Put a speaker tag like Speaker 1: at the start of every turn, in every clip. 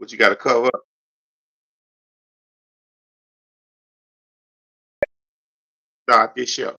Speaker 1: What you got to cover up? Start this show.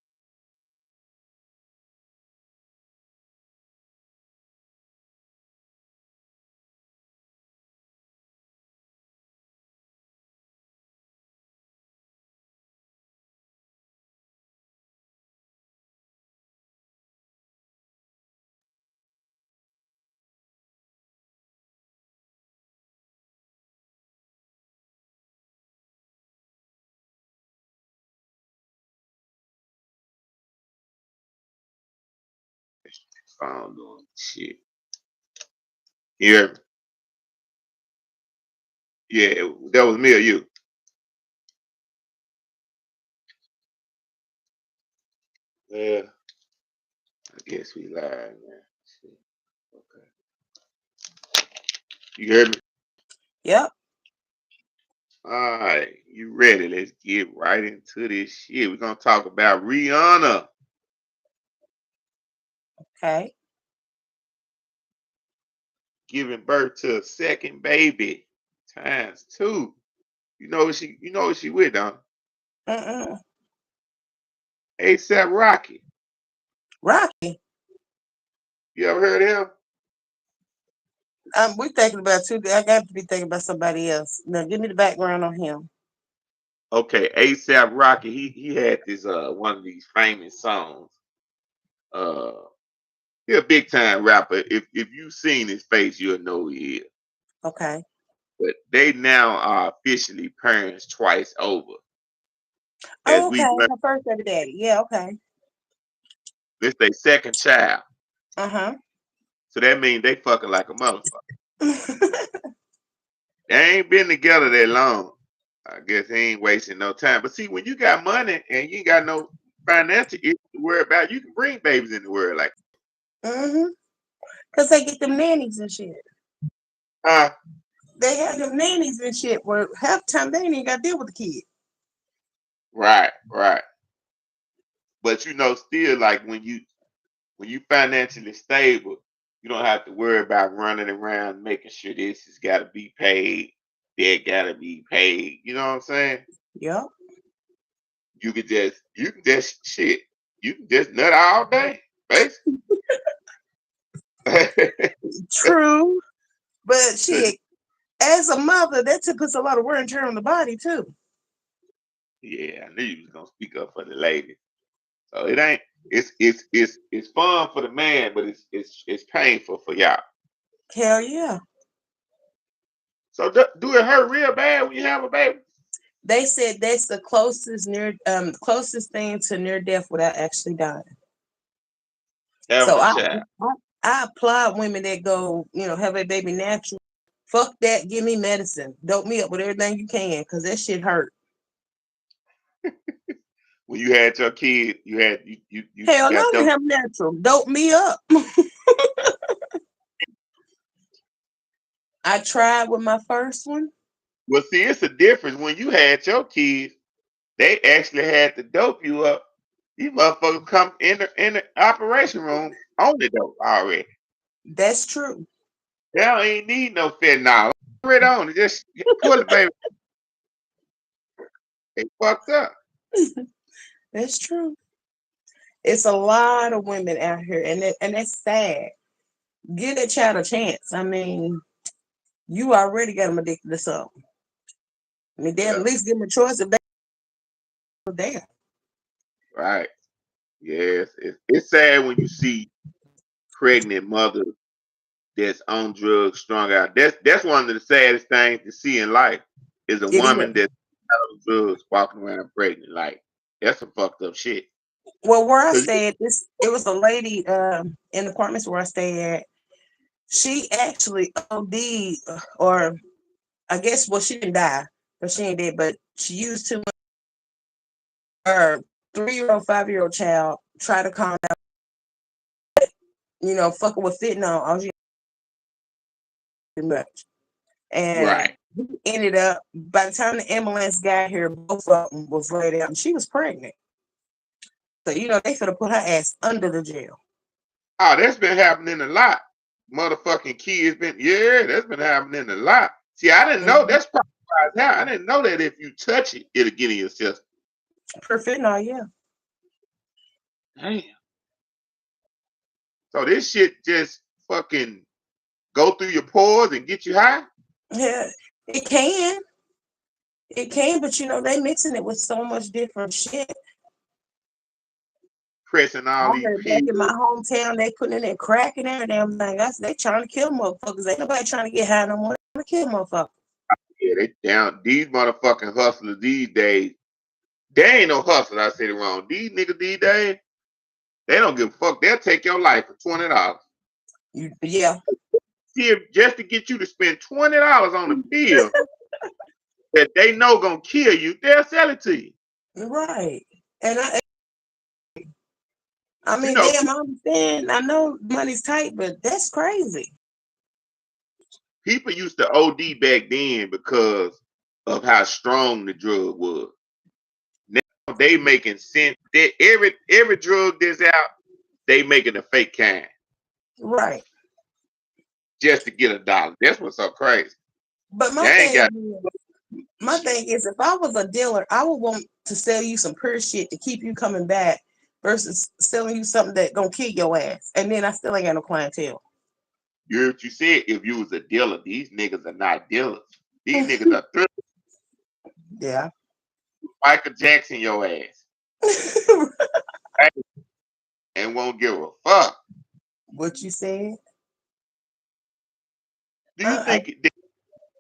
Speaker 1: Phone doing shit. You hear me? Yeah, that was me or you. Yeah, I guess we live, man. Shit. Okay. You heard me?
Speaker 2: Yep.
Speaker 1: All right, you ready? Let's get right into this shit. We're gonna talk about Rihanna
Speaker 2: Okay.
Speaker 1: giving birth to a second baby times two. You know what she with, huh?
Speaker 2: Mm-mm.
Speaker 1: ASAP Rocky.
Speaker 2: Rocky.
Speaker 1: You ever heard of him?
Speaker 2: We thinking about two. I got to be thinking about somebody else. Now, give me the background on him.
Speaker 1: Okay, ASAP Rocky. He had this one of these famous songs. Uh, he a big time rapper. If you seen his face, you'll know who he is.
Speaker 2: Okay.
Speaker 1: But they now are officially parents twice over. As
Speaker 2: Oh,
Speaker 1: we
Speaker 2: okay.
Speaker 1: learn,
Speaker 2: Her first baby daddy. Yeah. Okay.
Speaker 1: this their second child.
Speaker 2: Uh huh.
Speaker 1: So that means they fucking like a motherfucker. They ain't been together that long. I guess he ain't wasting no time. But see, when you got money and you ain't got no financial issues to worry about, you can bring babies in the world like,
Speaker 2: Mm-hmm. Cause they get them nannies and shit.
Speaker 1: huh?
Speaker 2: They have them nannies and shit. Where half the time they ain't even got to deal with the kid.
Speaker 1: Right, right. But still like when you financially stable, you don't have to worry about running around making sure this has got to be paid, that got to be paid. You know what I'm saying?
Speaker 2: Yep.
Speaker 1: You can just shit. You can just nut all day, basically.
Speaker 2: True. But
Speaker 1: 'Cause,
Speaker 2: shit, as a mother, that puts a lot of wear and tear on the body too.
Speaker 1: yeah, I knew you was gonna speak up for the lady. So it ain't. It's fun for the man, but it's painful for y'all.
Speaker 2: Hell yeah.
Speaker 1: So do it hurt real bad when you have a baby?
Speaker 2: They said that's the closest thing to near death without actually dying.
Speaker 1: Having
Speaker 2: So
Speaker 1: a
Speaker 2: I
Speaker 1: child.
Speaker 2: I, I applaud women that go, have a baby natural. Fuck that, give me medicine. Dope me up with everything you can, cause that shit hurt.
Speaker 1: When you had your kid, you
Speaker 2: Hell no,
Speaker 1: got
Speaker 2: to
Speaker 1: dope.
Speaker 2: have natural. Dope me up. I tried with my first one.
Speaker 1: Well, see, it's a difference. When you had your kids, they actually had to dope you up. These motherfuckers come in the operation room on the dope already.
Speaker 2: That's true.
Speaker 1: They don't even need no fentanyl. Right on, just pull it, baby. They fucked up.
Speaker 2: That's true. It's a lot of women out here, and that's sad. Give that child a chance. I mean, you already got them addicted to something. I mean, damn,
Speaker 1: Yeah,
Speaker 2: at least give them a choice if they there.
Speaker 1: right. Yes, it's sad when you see pregnant mothers that's on drugs, strung out. That's one of the saddest things to see in life is a
Speaker 2: It
Speaker 1: woman
Speaker 2: is.
Speaker 1: that's on drugs walking around pregnant. Like that's some fucked up shit.
Speaker 2: Well, where I
Speaker 1: Cause
Speaker 2: stayed, it was a lady in the apartments where I stay at. She actually OD'd, or I guess, well, she didn't die, but she ain't dead, but she used too much. Her 3-year-old, 5-year-old child try to calm down, fucking with fentanyl. All she too much. And
Speaker 1: right,
Speaker 2: he ended up, by the time the ambulance got here, both of them was laid out and she was pregnant. So, they finna put her ass under the jail.
Speaker 1: oh, that's been happening a lot. Motherfucking kids been, yeah, that's been happening a lot. See, I didn't know
Speaker 2: Mhm.
Speaker 1: that's probably why it's how. I didn't know that if you touch it, it'll get in your system.
Speaker 2: Perfect. No, yeah.
Speaker 1: Damn. So this shit just fucking go through your pores and get you high,
Speaker 2: Yeah. It can. It can, but they mixing it with so much different shit.
Speaker 1: pressing
Speaker 2: I
Speaker 1: all these
Speaker 2: heard back in my
Speaker 1: pills.
Speaker 2: hometown they putting in that crack and everything. I'm like, they trying to kill motherfuckers. Ain't nobody trying to get high no more. They trying to kill motherfuckers.
Speaker 1: Yeah, they down. These motherfucking hustlers these days, they ain't no hustler. I said it wrong. These niggas these days, they don't give a fuck. They'll take your life for $20.
Speaker 2: Yeah,
Speaker 1: See, if just to get you to spend $20 on a pill that they know gonna kill you, they'll sell it to you.
Speaker 2: right. And I
Speaker 1: You
Speaker 2: mean,
Speaker 1: know,
Speaker 2: damn, I understand. I know money's tight, but that's crazy.
Speaker 1: people used to OD back then because of how strong the drug was. Now they making sense. Every drug that's out, they making a fake kind
Speaker 2: Right.
Speaker 1: just to get $1. That's what's so crazy.
Speaker 2: But
Speaker 1: They ain't got
Speaker 2: my thing is, if I was a dealer, I would want to sell you some pure shit to keep you coming back versus selling you something that gonna kill your ass, and then I still ain't got no clientele.
Speaker 1: you heard what you said. If you was a dealer, these niggas are not dealers. These niggas are thrillers.
Speaker 2: Yeah.
Speaker 1: Michael Jackson your ass. And won't give a fuck.
Speaker 2: What you said?
Speaker 1: Do you
Speaker 2: Uh,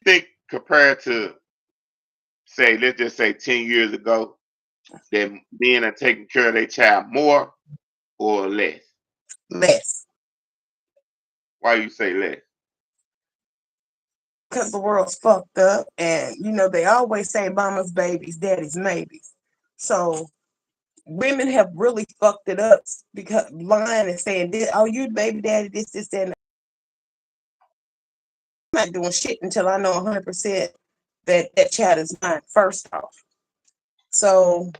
Speaker 1: think compared to say, let's just say 10 years ago, that men are taking care of their child more or less?
Speaker 2: less,
Speaker 1: Why you say less?
Speaker 2: because the world's fucked up, and they always say mama's babies, daddy's maybes. So women have really fucked it up because lying and saying, "Oh, you baby daddy, this, that." And I'm not doing shit until I know 100% that that child is mine. First off, so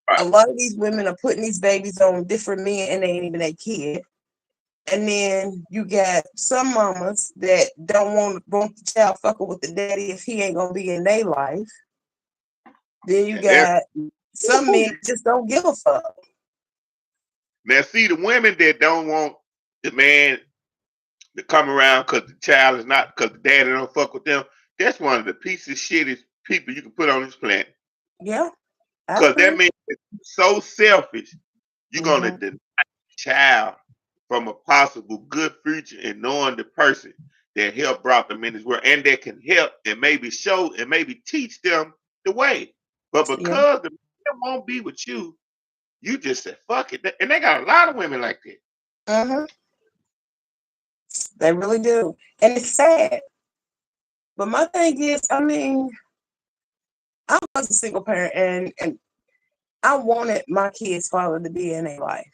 Speaker 2: a
Speaker 1: Right.
Speaker 2: lot of these women are putting these babies on different men, and they ain't even their kid. And then you got some mamas that don't want the child fucking with the daddy if he ain't gonna be in their life. Then you
Speaker 1: And that's,
Speaker 2: got some men just don't give a fuck.
Speaker 1: now, see, the women that don't want the man to come around because the child is not, because the daddy don't fuck with them, that's one of the pieces of shittiest people you can put on this planet.
Speaker 2: Yeah, I
Speaker 1: Because that
Speaker 2: agree.
Speaker 1: means it's so selfish, you're going to
Speaker 2: Hmm.
Speaker 1: deny the child from a possible good future and knowing the person that helped brought them in this world and that can help and maybe show and maybe teach them the way. But
Speaker 2: Yeah.
Speaker 1: because the man won't be with you, you just said fuck it. And they got a lot of women like that.
Speaker 2: Hmm. They really do, and it's sad. But my thing is, I mean, I was a single parent, and I wanted my kid's father to be in a life.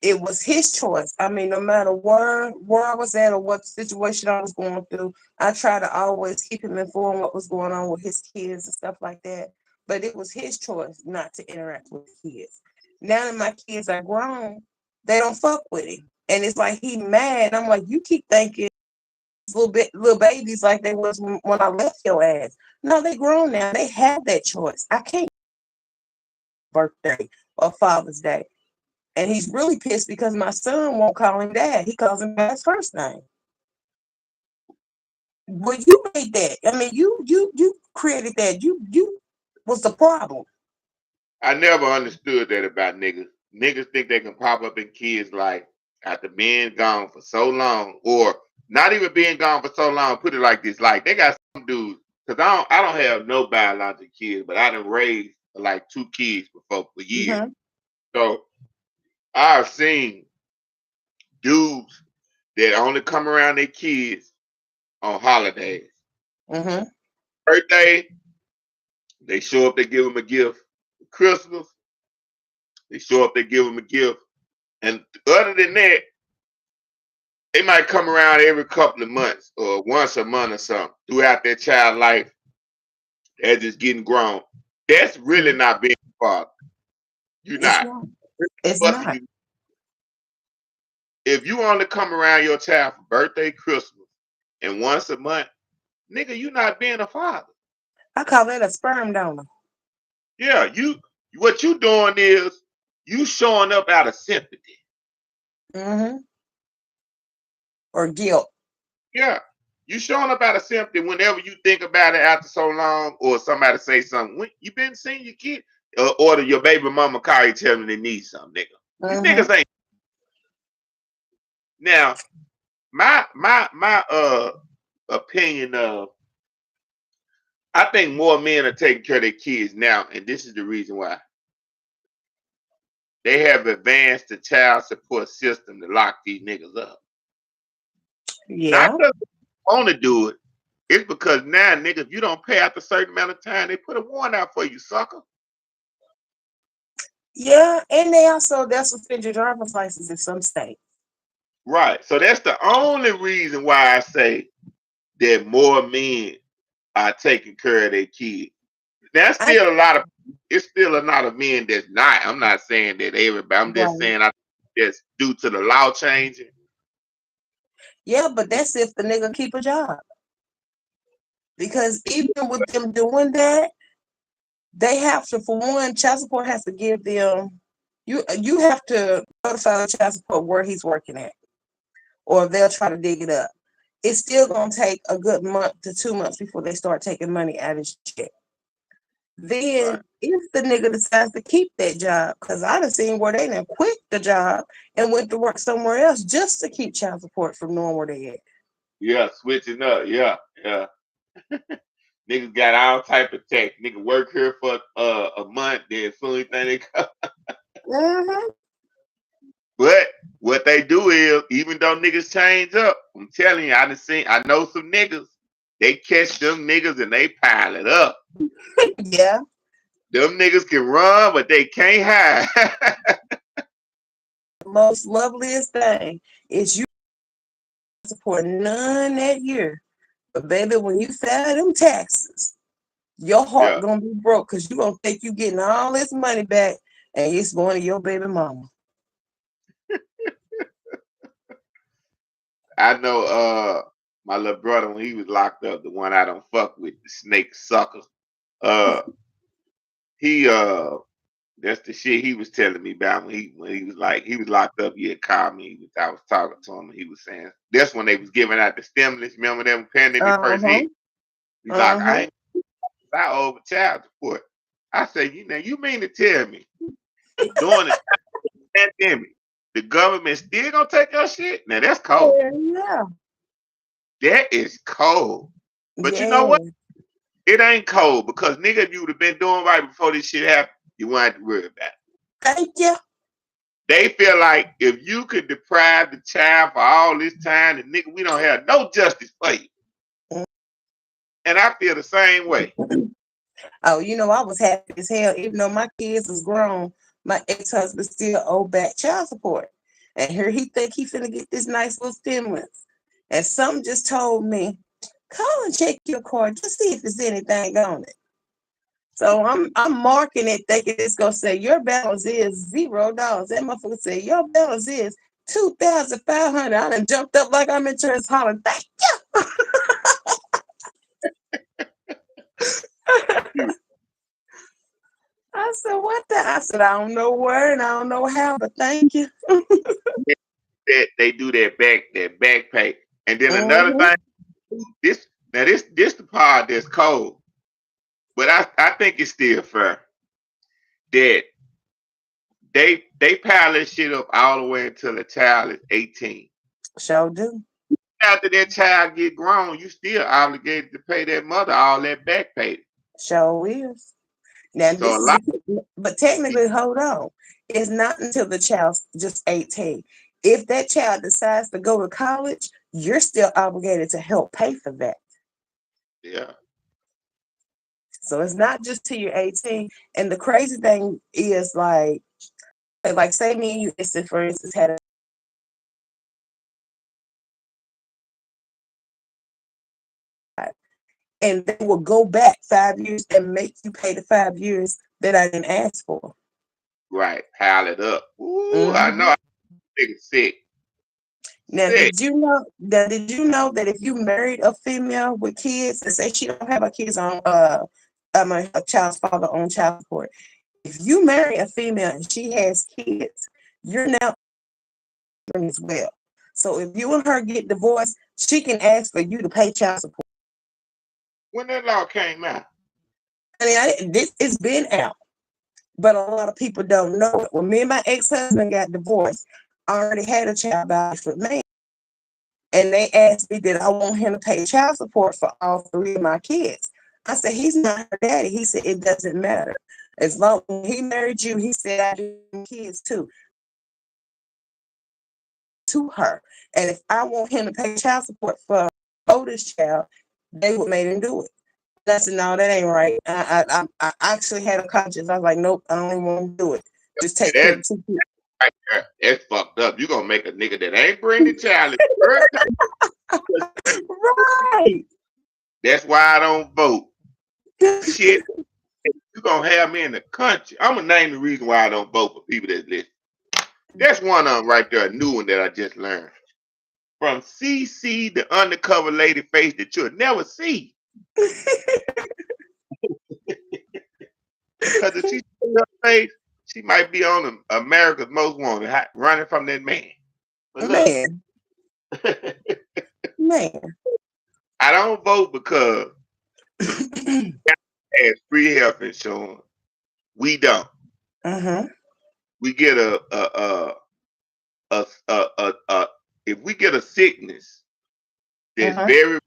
Speaker 2: It was his choice. I mean, no matter where I was at or what situation I was going through, I try to always keep him informed what was going on with his kids and stuff like that. But it was his choice not to interact with kids. Now that my kids are grown, they don't fuck with him, and it's like he mad. I'm like, you keep thinking little babies like they was when I left your ass. No, they grown now. They have that choice. I can't birthday or Father's Day. And he's really pissed because my son won't call him dad. He calls him by his first name. Well, you made that. I mean, you created that. You was the problem.
Speaker 1: I never understood that about niggas. Niggas think they can pop up in kids' life after being gone for so long, or not even being gone for so long. Put it like this: like they got some dudes. Cause I don't have no biological kids, but I done raised like two kids before for years.
Speaker 2: Mm-hmm.
Speaker 1: So I've seen dudes that only come around their kids on holidays.
Speaker 2: Mm-hmm.
Speaker 1: Birthday, they show up, they give them a gift. Christmas, they show up, they give them a gift. And other than that, they might come around every couple of months or once a month or something throughout their child life as it's getting grown. That's really not being a father. You're
Speaker 2: It's
Speaker 1: not.
Speaker 2: not. It's
Speaker 1: Busting
Speaker 2: not.
Speaker 1: you. If you only come around your child for birthday, Christmas, and once a month, nigga, you not being a father.
Speaker 2: I call that a sperm donor.
Speaker 1: Yeah, what you doing is you showing up out of sympathy.
Speaker 2: Mm-hmm. Or guilt.
Speaker 1: Yeah. You showing up out of sympathy whenever you think about it after so long, or somebody say something. When you been seeing your kid, or your baby mama call you tell me they need something, nigga. These
Speaker 2: Mm-hmm.
Speaker 1: niggas ain't now. My opinion of I think more men are taking care of their kids now, and this is the reason why. They have advanced the child support system to lock these niggas up. Not
Speaker 2: Yeah.
Speaker 1: because they want to do it. It's because now, nigga, if you don't pay after a certain amount of time, they put a warrant out for you, sucker.
Speaker 2: Yeah. And they'll suspend your driver's license in some states.
Speaker 1: Right. So that's the only reason why I say that more men are taking care of their kids. There's
Speaker 2: I
Speaker 1: still a lot of it's still a lot of men that's not. I'm not saying that everybody. I'm just
Speaker 2: right.
Speaker 1: saying that's due to the law changing.
Speaker 2: Yeah, but that's if the nigga keep a job. Because even with them doing that, they have to, for one, child support has to give them you have to notify the child support where he's working at, or they'll try to dig it up. It's still gonna take a good month to 2 months before they start taking money out of his check. Then
Speaker 1: Right.
Speaker 2: if the nigga decides to keep that job, because I done seen where they done quit the job and went to work somewhere else just to keep child support from knowing where they at.
Speaker 1: Yeah, switching up. Yeah, yeah. Niggas got all type of tech. Nigga work here for a month, then as soon as they come.
Speaker 2: Mm-hmm.
Speaker 1: But what they do is, even though niggas change up, I'm telling you, I know some niggas. They catch them niggas and they pile it up.
Speaker 2: Yeah.
Speaker 1: Them niggas can run, but they can't hide.
Speaker 2: The most loveliest thing is you support none that year. But baby, when you file them taxes, your heart
Speaker 1: Yeah,
Speaker 2: gonna be broke because you gonna think you getting all this money back and it's going to your baby mama.
Speaker 1: I know. My little brother when he was locked up, the one I don't fuck with, the snake sucker. Uh, he that's the shit he was telling me about when he was like he was locked up. He had called me. I was talking to him, and he was saying that's when they was giving out the stimulus. Remember them pandemic first
Speaker 2: Uh-huh.
Speaker 1: hit? He's like,
Speaker 2: Uh-huh.
Speaker 1: I over child support. I say, you mean to tell me during the pandemic, the government still gonna take your shit? Now that's cold.
Speaker 2: Yeah.
Speaker 1: That is cold. But you know what?
Speaker 2: Yeah.
Speaker 1: It ain't cold because nigga, if you would have been doing right before this shit happened, you wouldn't have to worry about it.
Speaker 2: Thank you.
Speaker 1: They feel like if you could deprive the child for all this time, and nigga, we don't have no justice for you. And I feel the same way.
Speaker 2: Oh, I was happy as hell. Even though my kids is grown, my ex-husband still owe back child support. And here he think he finna get this nice little stimulus. And something just told me, call and check your card, just see if there's anything on it. So I'm marking it thinking it's gonna say your balance is $0. That motherfucker say your balance is 2,500. I done jumped up like I'm in church hollering, thank you. I said, what the? I said, I don't know where and I don't know how, but thank you.
Speaker 1: They do that back pay. And then another
Speaker 2: Mm-hmm.
Speaker 1: thing, this the part that's cold. But I think it's still fair that they pile this shit up all the way until the child is 18.
Speaker 2: Sure do.
Speaker 1: After that child get grown, you still obligated to pay that mother all that back pay.
Speaker 2: Sure is. Now
Speaker 1: So
Speaker 2: this
Speaker 1: a
Speaker 2: is
Speaker 1: lot
Speaker 2: but technically, hold on. It's not until the child's just 18. If that child decides to go to college, you're still obligated to help pay for that.
Speaker 1: yeah,
Speaker 2: So it's not just till you're 18. And the crazy thing is like say me and you, for instance, had a and they will go back 5 years and make you pay the 5 years that I didn't ask for.
Speaker 1: right. Pile it up. Ooh, I know
Speaker 2: Hmm.
Speaker 1: I nigga sick.
Speaker 2: Now,
Speaker 1: Sick.
Speaker 2: did you know that if you married a female with kids and say she don't have her kids on a child's father on child support, if you marry a female and she has kids, you're now as well. So if you and her get divorced, she can ask for you to pay child support.
Speaker 1: When that law came out,
Speaker 2: I mean, this it's been out, but a lot of people don't know it. When me and my ex-husband got divorced, I already had a child by a different man. And they asked me did I want him to pay child support for all three of my kids. I said, he's not her daddy. He said, it doesn't matter. As long as he married you, he said, I do kids too. To her. And if I want him to pay child support for oldest child, they would make him do it. I said, no, that ain't right. I actually had a conscience. I was like, nope, I don't even want to do it. Just take care
Speaker 1: that
Speaker 2: of two kids.
Speaker 1: right there, that's fucked up. You gonna make a nigga that ain't bring the child in the first time.
Speaker 2: Right.
Speaker 1: That's why I don't vote. Shit, you gonna have me in the country. I'm gonna name the reason why I don't vote for people that listen. That's one of them right there, a new one that I just learned. From CC, the undercover lady face that you'll never see. Because if she see her face, she might be on America's Most Wanted, running from that man. But look,
Speaker 2: Man, man.
Speaker 1: I don't vote because it has free health insurance. We don't.
Speaker 2: Uh-huh.
Speaker 1: We get a if we get a sickness that's
Speaker 2: Uh-huh.
Speaker 1: very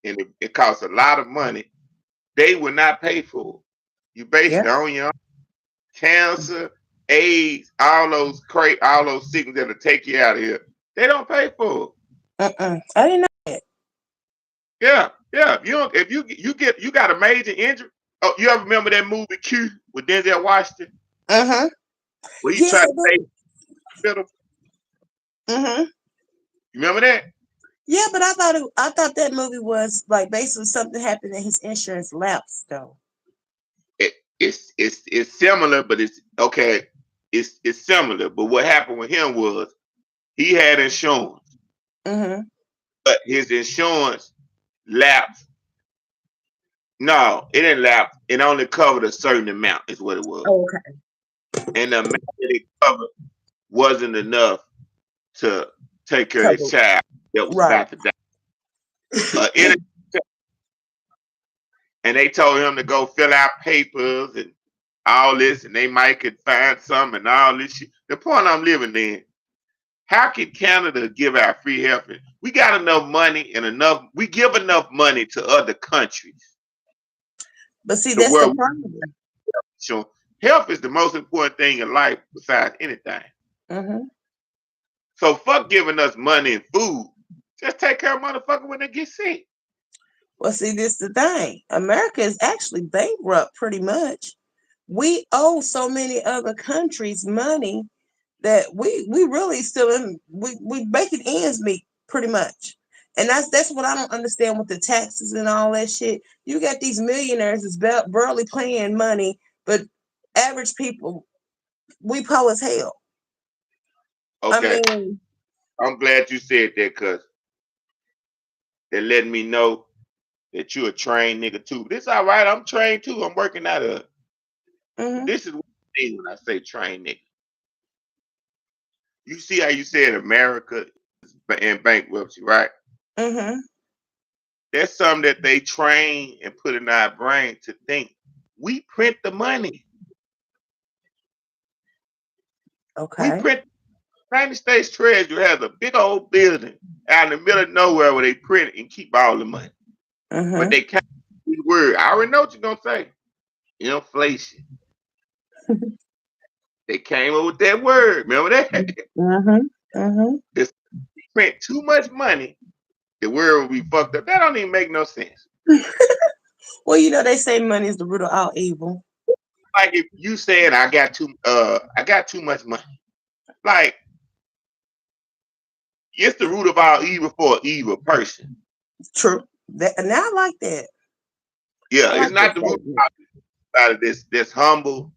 Speaker 1: and it costs a lot of money, they will not pay for it. You
Speaker 2: Yeah.
Speaker 1: basically own your own cancer, AIDS, all those sicknesses that'll take you out of here. They don't pay for it.
Speaker 2: I didn't know that.
Speaker 1: Yeah, yeah. If you got a major injury. Oh, you ever remember that movie Q with Denzel Washington?
Speaker 2: Uh-huh.
Speaker 1: Where he
Speaker 2: Yeah,
Speaker 1: tried to save the hospital?
Speaker 2: uh-huh.
Speaker 1: You remember that?
Speaker 2: Yeah, but I thought that movie was like basically something happened and his insurance lapsed though.
Speaker 1: It's similar, but it's okay. It's similar, but what happened with him was he had insurance,
Speaker 2: Uh-huh.
Speaker 1: but his insurance lapsed. No, it didn't lapse. It only covered a certain amount, is what it was,
Speaker 2: Oh, okay.
Speaker 1: and the amount that it covered wasn't enough to take care of his
Speaker 2: Covered.
Speaker 1: child that was
Speaker 2: Right.
Speaker 1: about to die. In and they told him to go fill out papers and all this, and they might could find some and all this shit. The point I'm living in, how can Canada give out free health? We got enough money and we give enough money to other countries
Speaker 2: But see,
Speaker 1: to
Speaker 2: that's
Speaker 1: where
Speaker 2: the
Speaker 1: we
Speaker 2: problem.
Speaker 1: show health is the most important thing in life besides anything.
Speaker 2: Uh-huh.
Speaker 1: So fuck giving us money and food. Just take care of motherfucker when they get sick.
Speaker 2: Well, see, this the thing. America is actually bankrupt pretty much. We owe so many other countries money that we really still in we making ends meet pretty much. And that's what I don't understand with the taxes and all that shit. You got these millionaires that's barely paying money, but average people, we poor as hell. I
Speaker 1: Okay,
Speaker 2: mean,
Speaker 1: I'm glad you said that because they're letting me know that you a trained nigga too. This all right. I'm trained too. I'm working out of. But
Speaker 2: mhm,
Speaker 1: this is what I mean when I say trained nigga. You see how you said America is in bankruptcy, right?
Speaker 2: mhm,
Speaker 1: That's something that they train and put in our brain to think. We print the money. We
Speaker 2: okay,
Speaker 1: print. United States Treasury has a big old building out in the middle of nowhere where they print and keep all the money. But
Speaker 2: mhm,
Speaker 1: they can't use the word. I already know what you're gonna say. Inflation. They came up with that word. Remember that?
Speaker 2: mhm, mhm.
Speaker 1: This print too much money, the world will be fucked up. That don't even make no sense.
Speaker 2: Well, you know they say money is the root of all evil.
Speaker 1: Like if you said I got too much money. Like it's the root of all evil for an evil person.
Speaker 2: True. That now I like that. I
Speaker 1: Yeah, it's
Speaker 2: like that
Speaker 1: not the root
Speaker 2: statement.
Speaker 1: of this humble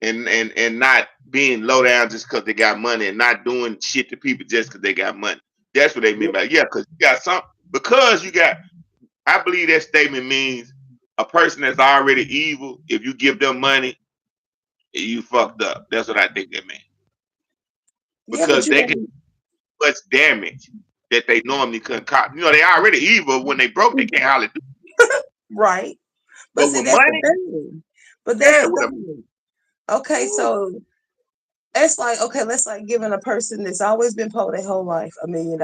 Speaker 1: and not being low down just because they got money and not doing shit to people just because they got money. That's what they mean by yeah, because you got some because you got I believe that statement means a person that's already evil, if you give them money, you fucked up. That's what I think that means.
Speaker 2: Yeah, but
Speaker 1: Because
Speaker 2: you
Speaker 1: they can
Speaker 2: know,
Speaker 1: do much damage that they normally couldn't cause. You know, they already evil. When they broke, they can't hardly do.
Speaker 2: right. But
Speaker 1: But
Speaker 2: see,
Speaker 1: with
Speaker 2: that's the
Speaker 1: money,
Speaker 2: thing. But that's
Speaker 1: yeah,
Speaker 2: the
Speaker 1: with a
Speaker 2: thing. Okay,
Speaker 1: ooh,
Speaker 2: so it's like, okay, let's like giving a person that's always been poor their whole life $1 million.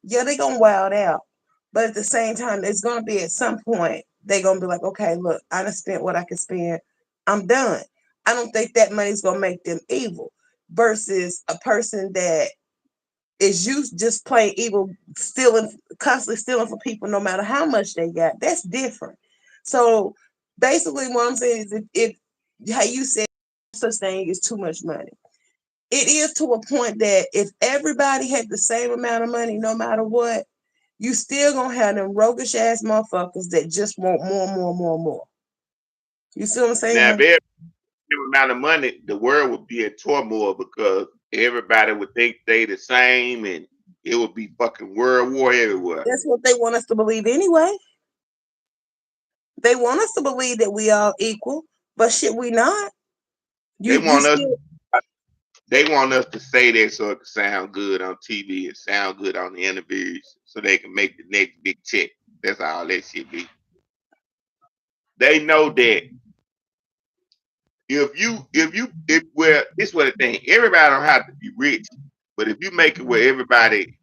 Speaker 2: Yeah, they gonna wild out. But at the same time, it's gonna be at some point they gonna be like, okay, look, I done spent what I can spend. I'm done. I don't think that money's gonna make them evil versus a person that is used just plain evil, stealing, constantly stealing from people no matter how much they got. That's different. So basically what I'm saying is if how you said such thing is too much money, it is to a point that if everybody had the same amount of money, no matter what, you still gonna have them roguish ass motherfuckers that just want more, more, more, more. You see what I'm
Speaker 1: now if
Speaker 2: saying?
Speaker 1: every amount of money, the world would be in turmoil because everybody would think they the same, and it would be fucking world war everywhere.
Speaker 2: That's what they want us to believe anyway. They want us to believe that we all equal, but shit, we not.
Speaker 1: They
Speaker 2: You
Speaker 1: want us.
Speaker 2: still
Speaker 1: They want us to say that so it can sound good on TV and sound good on the interviews, so they can make the next big check. That's all that shit be. They know that if well, this what the thing. Everybody don't have to be rich, but if you make it where everybody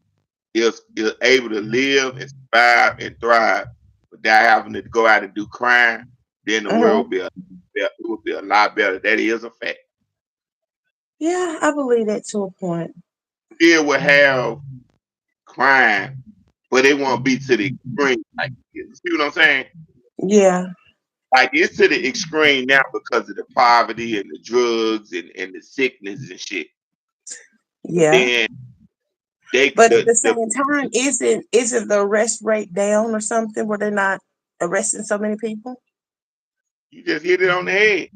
Speaker 1: is able to live and survive and thrive without having to go out and do crime, then the
Speaker 2: uh-huh.
Speaker 1: world will it will be a lot better. That is a fact.
Speaker 2: Yeah, I believe that to a point.
Speaker 1: Still will have crime, but it won't be to the extreme. Like, you see what I'm saying?
Speaker 2: Yeah,
Speaker 1: Like it's to the extreme now because of the poverty and the drugs and the sickness and shit. But
Speaker 2: yeah.
Speaker 1: then they
Speaker 2: But at the
Speaker 1: the
Speaker 2: same time, isn't the arrest rate down or something where they're not arresting so many people?
Speaker 1: you just hit it on the head.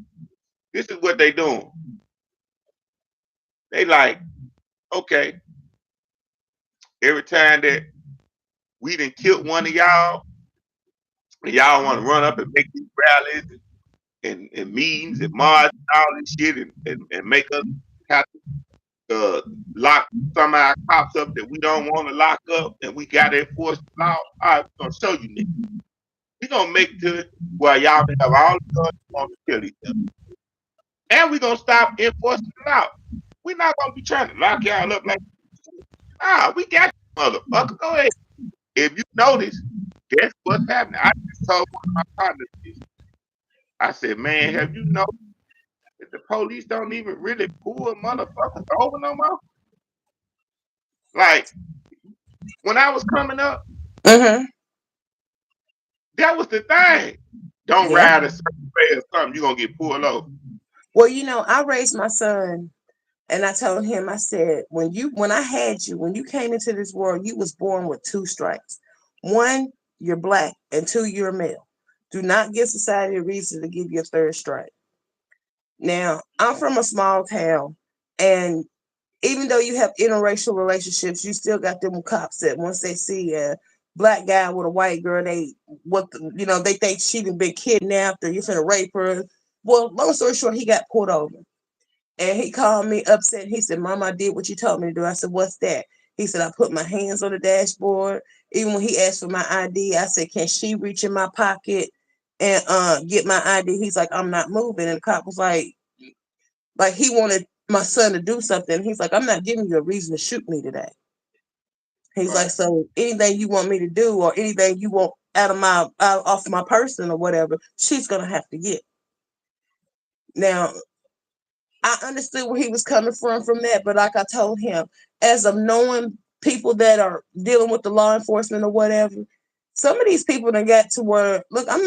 Speaker 1: This is what they doing. They like, okay, every time that we done killed one of y'all, and y'all want to run up and make these rallies and meetings and march and all this shit and make us have to lock some of our cops up that we don't want to lock up and we got to enforce the law. All right, we're going to show you niggas. We're going to make it to where y'all have all the guns you want to kill each other. And we're going to stop enforcing the law. We're not going to be trying to lock y'all up like, we got you, motherfucker. Go ahead. If you notice, guess what's happening? I just told one of my partners this. I said, man, have you noticed that the police don't even really pull motherfuckers over no more? Like, when I was coming up,
Speaker 2: Mm-hmm.
Speaker 1: that was the thing. Don't
Speaker 2: Yeah.
Speaker 1: ride a certain way or something, you're going to get pulled over.
Speaker 2: Well, I raised my son and I told him, I said, when I had you, when you came into this world, you was born with two stripes. One, you're black, and two, you're a male. Do not give society a reason to give you a third stripe. Now, I'm from a small town, and even though you have interracial relationships, you still got them cops that once they see a black guy with a white girl, they think she done been kidnapped or you finna rape her. Well, long story short, he got pulled over. And he called me upset. He said, Mom, I did what you told me to do. I said, what's that? He said, I put my hands on the dashboard. Even when he asked for my ID, I said, can she reach in my pocket and get my ID? He's like, I'm not moving. And the cop was like he wanted my son to do something. He's like, I'm not giving you a reason to shoot me today. He's like,
Speaker 1: Right.
Speaker 2: so anything you want me to do or anything you want out off my person or whatever, she's gonna have to get. Now, I understood where he was coming from that, but like I told him, as of knowing people that are dealing with the law enforcement or whatever, some of these people that got to where look, I'm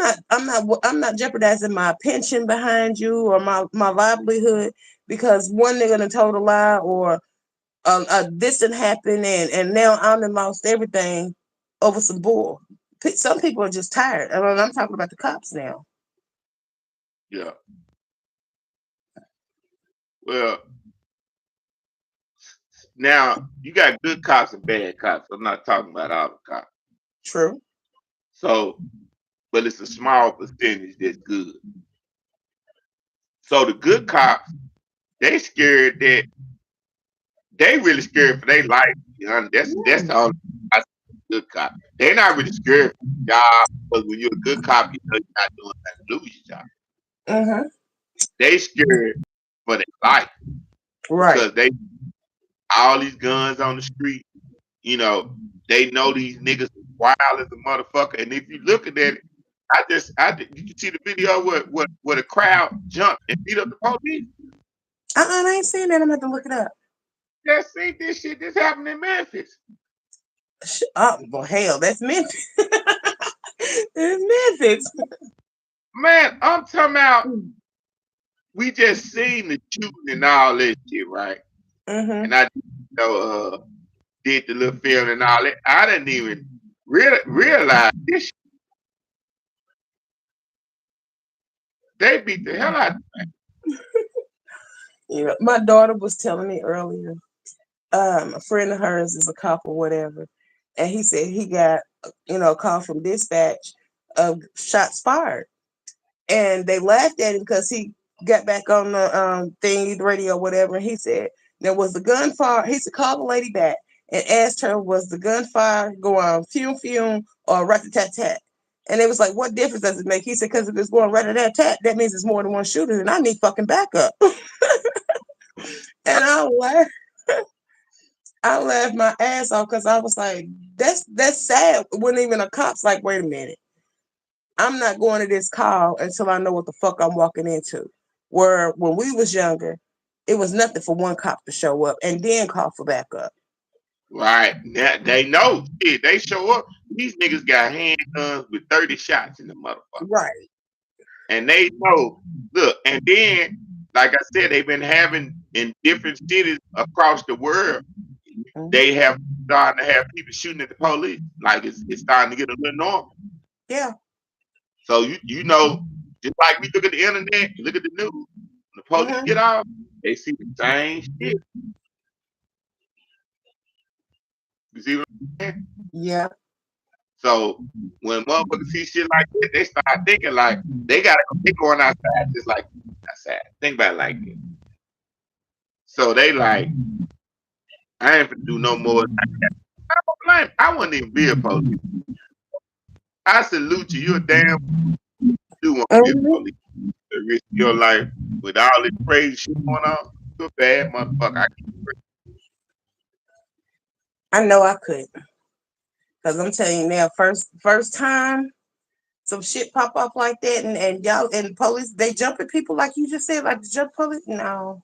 Speaker 2: not jeopardizing my pension behind you or my livelihood because one nigga done told a lie or this didn't happen and now I'm done lost everything over some bull. Some people are just tired. I mean, I'm talking about the cops now.
Speaker 1: Yeah. Well, Now you got good cops and bad cops. I'm not talking about all the cops.
Speaker 2: True.
Speaker 1: So, but it's a small percentage that's good. So the good cops, they scared that they really scared for their life. You know, that's the
Speaker 2: Yeah.
Speaker 1: only I see good cop. They're not really scared for your job because when you're a good cop, you know you're not doing nothing to lose your job.
Speaker 2: Uh-huh.
Speaker 1: They scared for their life
Speaker 2: Right.
Speaker 1: because they all these guns on the street. You know, they know these niggas wild as a motherfucker. And if you look at it, did you see the video where the crowd jumped and beat up the police?
Speaker 2: I ain't seen that. I'm gonna have to look it up.
Speaker 1: Just see this shit that's happening in Memphis.
Speaker 2: Oh, well, hell, that's Memphis. It's Memphis.
Speaker 1: Man, I'm talking about we just seen the shooting and all this shit, right?
Speaker 2: Mm-hmm.
Speaker 1: And I did the little film and all that. I didn't even realize this. They beat the hell out.
Speaker 2: Yeah, my daughter was telling me earlier. A friend of hers is a cop or whatever, and he said he got a call from dispatch of shots fired, and they laughed at him because he got back on the thing, the radio, whatever. And he said there was the gunfire. He said call the lady back and asked her was the gunfire going fume fume or rat tat tat. And it was like, what difference does it make? He said, because if it's going rat tat tat, that means it's more than one shooter, and I need fucking backup. And I laughed my ass off because I was like, that's sad. When even a cop's like, wait a minute, I'm not going to this call until I know what the fuck I'm walking into. Where when we was younger, it was nothing for one cop to show up and then call for backup.
Speaker 1: Right. Now, they know. Shit, they show up. These niggas got handguns with 30 shots in the motherfucker.
Speaker 2: Right.
Speaker 1: And they know. Look, and then, like I said, they've been having in different cities across the world,
Speaker 2: Mm-hmm.
Speaker 1: they have starting to have people shooting at the police. Like it's starting to get a little normal.
Speaker 2: Yeah.
Speaker 1: So you know, just like we look at the internet, you look at the news, when the police get
Speaker 2: Mm-hmm.
Speaker 1: off, they see the same shit. You see what I'm saying?
Speaker 2: Yeah.
Speaker 1: So when motherfuckers see shit like that, they start thinking like they going outside just like outside. Think about it like this. So they like, I ain't finna do no more. I don't blame. I wouldn't even be a police. I salute you. You're a damn do want to be a
Speaker 2: Mm-hmm.
Speaker 1: police. The risk of your life with all this crazy shit going on. You're a bad motherfucker.
Speaker 2: I know I could, because I'm telling you now, first time some shit pop up like that, and y'all and police they jumping people like you just said, like the jump police. No,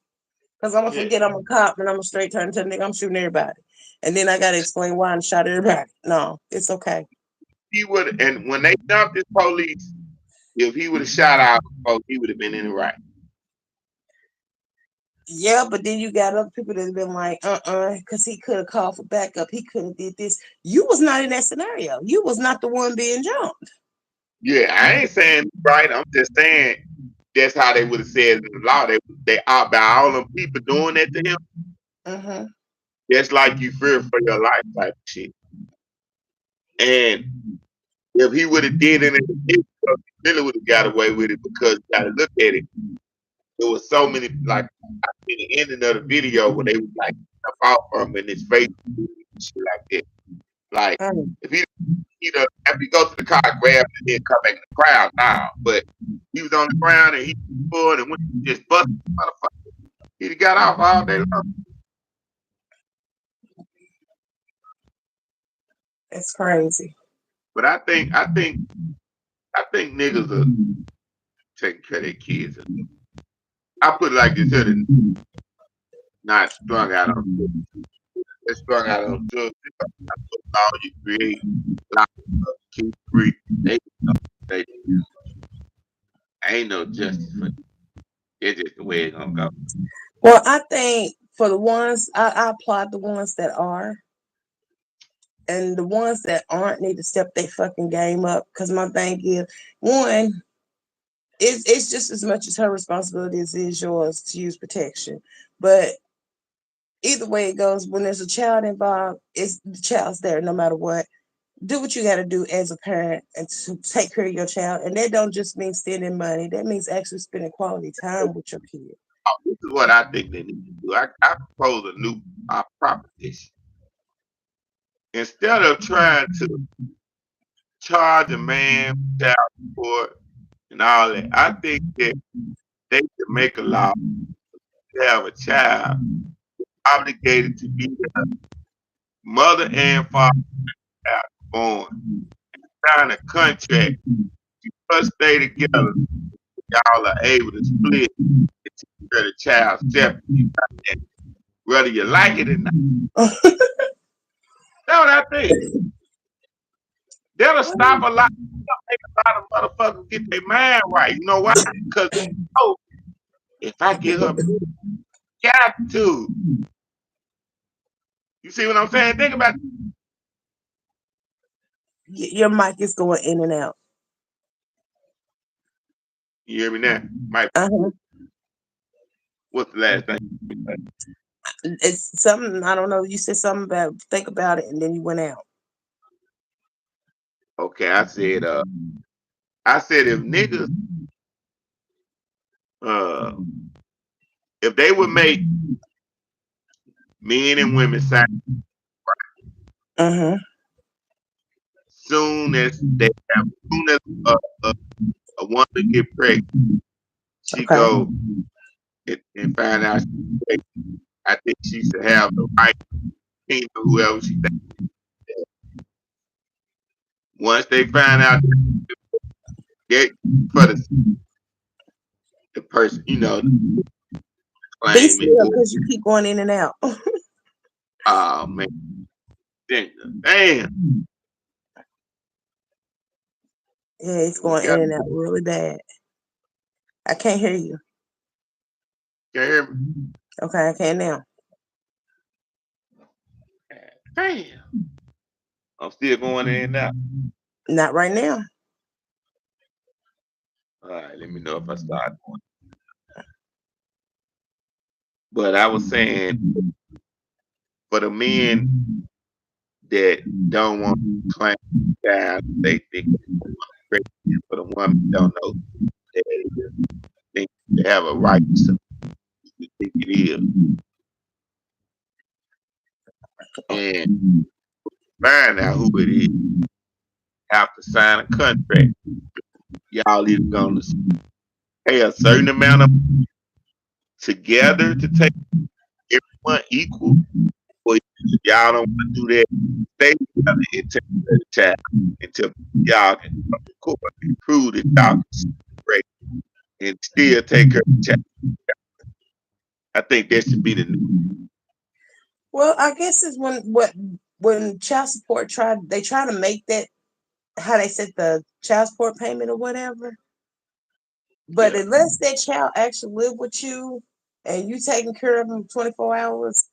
Speaker 2: because I'm gonna
Speaker 1: Yeah.
Speaker 2: forget I'm a cop and I'm a straight turn to the nigga. I'm shooting everybody, and then I gotta explain why I shot everybody. No, it's okay.
Speaker 1: He would, and when they jumped this police, if he would have shot out, he would have been in the right.
Speaker 2: Yeah, but then you got other people that's been like, because he could have called for backup. He could have did this. You was not in that scenario. You was not the one being jumped.
Speaker 1: Yeah, I ain't saying right. I'm just saying that's how they would have said in the law. They out by all them people doing that to him.
Speaker 2: Mm-hmm.
Speaker 1: That's like you fear for your life type of shit. And if he would have did it, he really would have got away with it because you got to look at it. There was so many like in the ending of the video where they was like jump out from him in his face and shit like that. Like
Speaker 2: Mm.
Speaker 1: if he after he go to the car, grab and then come back in the crowd now. But he was on the ground and he pulled and went just busted the motherfucker. He got off all day long.
Speaker 2: It's crazy.
Speaker 1: But I think niggas are taking care of their kids. I put it like this here, they're not strung out on drugs. They're strung out on drugs. All you create, lock up, keep free. They ain't no justice for it. It's just the way it's gonna go.
Speaker 2: Well, I think for the ones I applaud the ones that are, and the ones that aren't need to step their fucking game up. Because my thing is, one, it's just as much as her responsibility as it is yours to use protection. But either way it goes, when there's a child involved, it's the child's there no matter what. Do what you got to do as a parent and to take care of your child. And that don't just mean spending money. That means actually spending quality time with your kid.
Speaker 1: This is what I think they need to do. I propose a new proposition. Instead of trying to charge a man for child support and all that, I think that they should make a law to have a child obligated to be the mother and father child born, sign a contract. You must stay together. Y'all are able to split and take care of the child separately, whether you like it or not. That's what I think. That'll stop a lot. Make a lot of motherfuckers get their mind right. You know why? Because oh, if I get her, got to. You see what I'm saying? Think about it.
Speaker 2: Your mic is going in and out.
Speaker 1: You hear me now? Mike,
Speaker 2: Uh-huh.
Speaker 1: what's the last thing?
Speaker 2: It's something, I don't know. You said something about think about it and then you went out.
Speaker 1: Okay, I said if niggas, uh, if they would make men and women sign
Speaker 2: Uh-huh.
Speaker 1: soon as they have, soon as a, a woman get pregnant, she
Speaker 2: Okay.
Speaker 1: go and find out she's pregnant. I think she should have the right to whoever she thinks. Once they find out that for the person,
Speaker 2: Be
Speaker 1: claim it
Speaker 2: still
Speaker 1: or
Speaker 2: because you keep going in and out.
Speaker 1: man, damn,
Speaker 2: Yeah, it's
Speaker 1: we
Speaker 2: going in
Speaker 1: got
Speaker 2: and out really bad. I can't hear you.
Speaker 1: can hear me?
Speaker 2: Okay, I can now.
Speaker 1: Damn, I'm still going in and out.
Speaker 2: Not right now.
Speaker 1: All right, let me know if I start going. But I was saying for the men that don't want to claim child, they think it's pregnant. For the woman don't know that they think they have a right to think it is. And find out who it is, have to sign a contract. Y'all either gonna pay a certain amount of together to take everyone equal, or if y'all don't want to do that, stay together and take care of the child until y'all can come to court and prove that y'all can separate and still take care of the child. I think that should be the new.
Speaker 2: Well, I guess it's when child support they try to make that how they set the child support payment or whatever. But
Speaker 1: Yeah,
Speaker 2: unless that child actually live with you and you taking care of them 24 hours,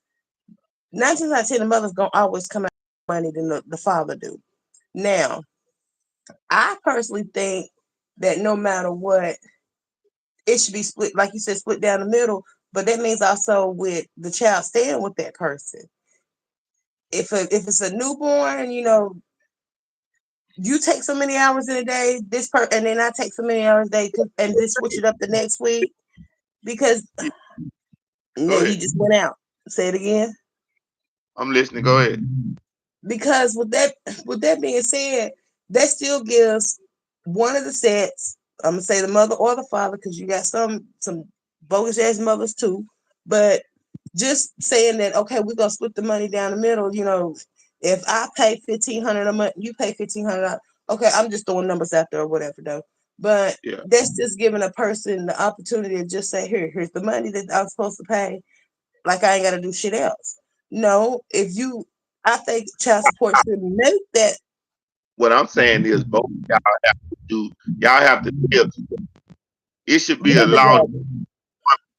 Speaker 2: 9 times out of 10 the mother's gonna always come out with money than the father do. Now, I personally think that no matter what, it should be split, like you said, split down the middle. But that means also with the child staying with that person. If it's a newborn, you take so many hours in a day, and then I take so many hours a day, and then switch it up the next week because
Speaker 1: yeah. Go
Speaker 2: then you
Speaker 1: ahead.
Speaker 2: just went out. Say it again.
Speaker 1: I'm listening. Go ahead.
Speaker 2: Because with that being said, that still gives one of the sets. I'm gonna say the mother or the father because you got some bogus ass mothers too. But just saying that okay, we're gonna split the money down the middle. If I pay 1,500 a month, you pay 1,500. Okay, I'm just throwing numbers out there or whatever though. But
Speaker 1: Yeah.
Speaker 2: that's just giving a person the opportunity to just say, here's the money that I'm supposed to pay. Like I ain't gotta do shit else. No, I think child support should make that
Speaker 1: What I'm saying is both y'all have to do. Y'all have to live. It should be a
Speaker 2: live
Speaker 1: law that
Speaker 2: together.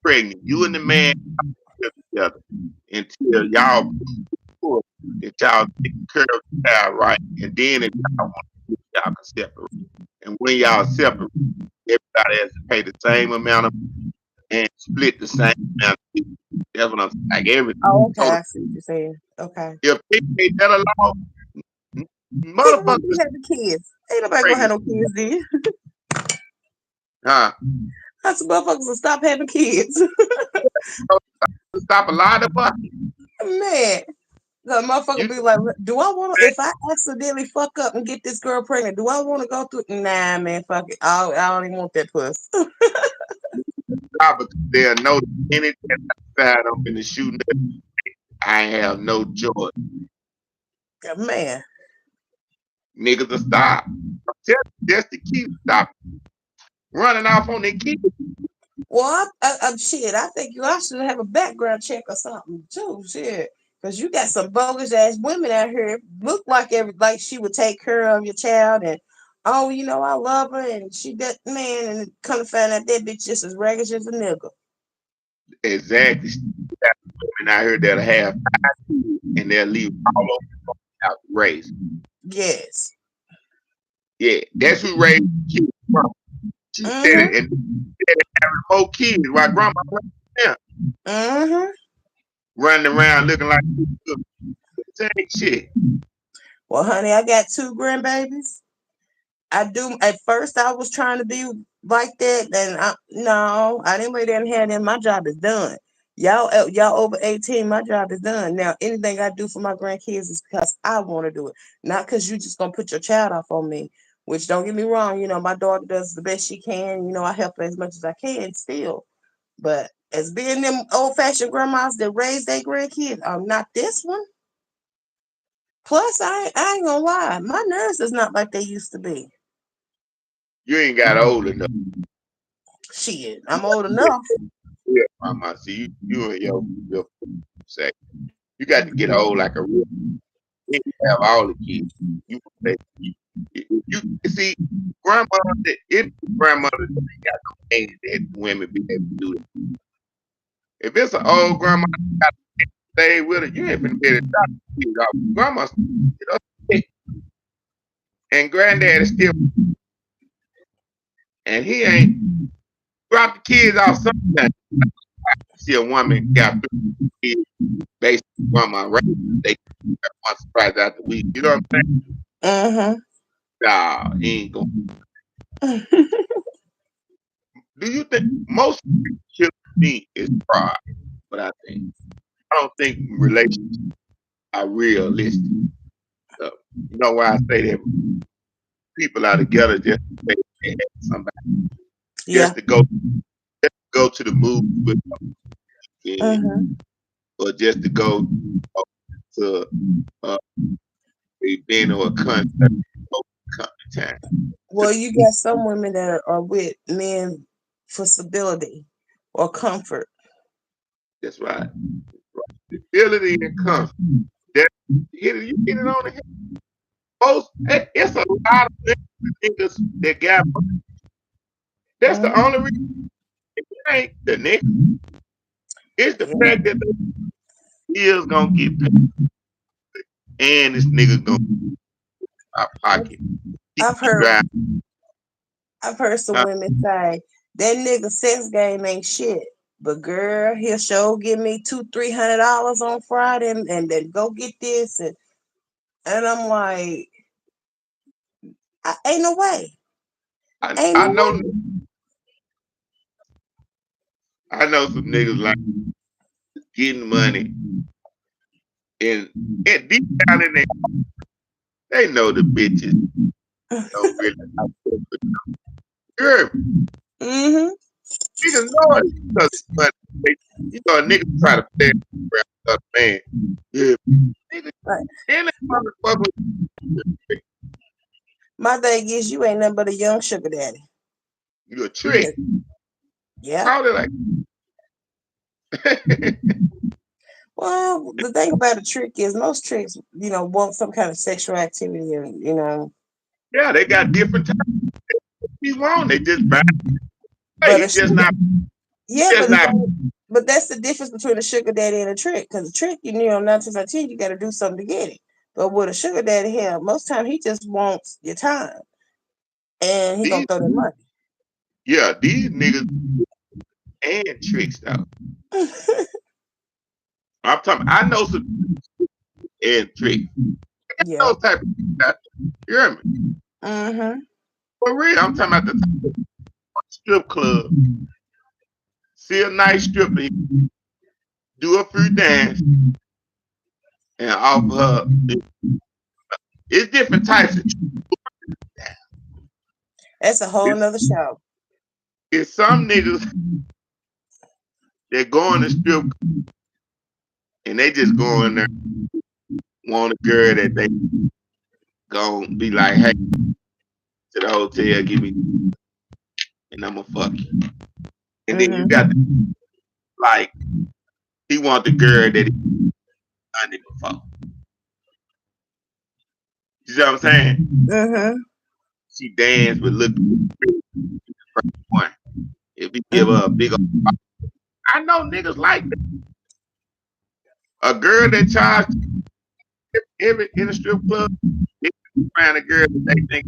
Speaker 1: pregnant. You and the man live together until y'all prove that y'all take care of the child right, and then if y'all want to, y'all can separate. And when y'all separate, everybody has to pay the same amount of and split the same amount. That's what I'm saying. Like everything.
Speaker 2: Oh, okay.
Speaker 1: Total.
Speaker 2: I see what you're saying. Okay.
Speaker 1: If they made that alone,
Speaker 2: People would be
Speaker 1: motherfuckers
Speaker 2: having kids. Ain't nobody gonna have
Speaker 1: crazy.
Speaker 2: no kids then.
Speaker 1: Huh?
Speaker 2: That's motherfuckers will stop having kids.
Speaker 1: So, stop a lot of us.
Speaker 2: Man. The motherfucker
Speaker 1: You
Speaker 2: be like, do I want to, if I accidentally fuck up and get this girl pregnant, do I want to go through? Nah, man, fuck it. I don't even want that puss.
Speaker 1: stop because they'll know anything outside I'm finna shoot. I have no choice.
Speaker 2: Man.
Speaker 1: Niggas will stop. I'm telling you, that's the key. Stop running off on their kids.
Speaker 2: Well, shit, I think I should have a background check or something too. Shit. Because you got some bogus ass women out here look like like she would take care of your child and oh, I love her and she that man and come to find out that bitch just as ragged as a nigga.
Speaker 1: Exactly. And I heard that'll have 5 kids and they'll leave all over out the race.
Speaker 2: Yes.
Speaker 1: Yeah, that's who raised the kids from. She said it,
Speaker 2: Mm-hmm.
Speaker 1: and they having 4 kids while grandma was there,
Speaker 2: Mm-hmm.
Speaker 1: running around looking like same shit.
Speaker 2: Well, honey, I got 2 grandbabies. I do. At first, I was trying to be like that, and no, I didn't lay down and have them. My job is done. Y'all over 18. My job is done. Now, anything I do for my grandkids is because I want to do it, not because you just gonna put your child off on me. Which don't get me wrong, my daughter does the best she can. I help her as much as I can still. But as being them old fashioned grandmas that raise their grandkids, I'm not this one. Plus, I ain't gonna lie, my nerves is not like they used to be.
Speaker 1: You ain't got old enough.
Speaker 2: Shit, I'm old enough.
Speaker 1: Yeah, mama. See, you and your say you got to get old like a real. You have all the kids. You you see, grandma. If grandmother ain't got no age that women be able to do it. If it's an old grandma that got to stay with her, you ain't finna be able to stop the kids off. Grandma, and granddad is still, and he ain't drop the kids off sometimes. See a woman got 3 kids based on grandma raising them. They one surprise out the week. You know what I'm saying?
Speaker 2: Mm-hmm.
Speaker 1: Nah, he ain't gonna. Do you think most killing me is pride? What I think. I don't think relationships are realistic. So, you know why I say that? People are together just to say they had somebody,
Speaker 2: Yeah.
Speaker 1: just to go to the movies with them,
Speaker 2: Mm-hmm.
Speaker 1: or just to go to uh, a event or a concert time. To
Speaker 2: Well, you got some women that are with men for stability or comfort.
Speaker 1: that's right. Stability and comfort. That you hit it on the head. Most it's a lot of niggas that got. That's the only
Speaker 2: Mm-hmm.
Speaker 1: reason it ain't the nigga. It's the
Speaker 2: Yeah.
Speaker 1: fact that the bills gonna get paid and this nigga gonna out pocket. He
Speaker 2: I've
Speaker 1: keep
Speaker 2: heard
Speaker 1: driving.
Speaker 2: I've heard some
Speaker 1: Huh?
Speaker 2: women say that nigga sex game ain't shit. But girl, he'll sure give me $200-300 on Friday and then go get this and I'm like, ain't no way. Ain't
Speaker 1: I
Speaker 2: no
Speaker 1: know
Speaker 2: way.
Speaker 1: some niggas like getting money and deep down in there they know the bitches don't really have to girl.
Speaker 2: Mm-hmm.
Speaker 1: Niggas know it because but a nigga try to play around another man. Yeah, nigga,
Speaker 2: Right.
Speaker 1: any motherfucker
Speaker 2: My thing is you ain't nothing but a young sugar daddy.
Speaker 1: you a
Speaker 2: You
Speaker 1: trick.
Speaker 2: just yeah.
Speaker 1: Call it like
Speaker 2: Well, the thing about a trick is most tricks, want some kind of sexual activity and
Speaker 1: yeah, they got different types. He wrong. They just buy.
Speaker 2: but
Speaker 1: He just not. He
Speaker 2: yeah,
Speaker 1: just not.
Speaker 2: but that's the difference between a sugar daddy and a trick. Because a trick, 9 times out of 10, you got to do something to get it. But with a sugar daddy, hell, most time he just wants your time, and he gonna
Speaker 1: These
Speaker 2: throw the money.
Speaker 1: yeah, these niggas and tricks though. I'm talking. I know some and tricks.
Speaker 2: Yeah.
Speaker 1: Those type of stuff. You hear me?
Speaker 2: Mm-hmm.
Speaker 1: For real, I'm talking about the strip club. See a nice stripper, do a few dance, and offer her. It's different types of.
Speaker 2: That's a whole
Speaker 1: It's,
Speaker 2: nother show.
Speaker 1: it's some niggas that go in the strip club and they just go in there want a girl that they gon' be like, hey, to the hotel, give me, and I'ma fuck you. And then you got the,
Speaker 2: Mm-hmm.
Speaker 1: like he want the girl that he done it before. You see what I'm saying?
Speaker 2: Mm-hmm.
Speaker 1: She dance but look one. If he give her a
Speaker 2: Mm-hmm.
Speaker 1: big old, I know niggas like that. A girl that charge every in a strip club, they find a girl that they think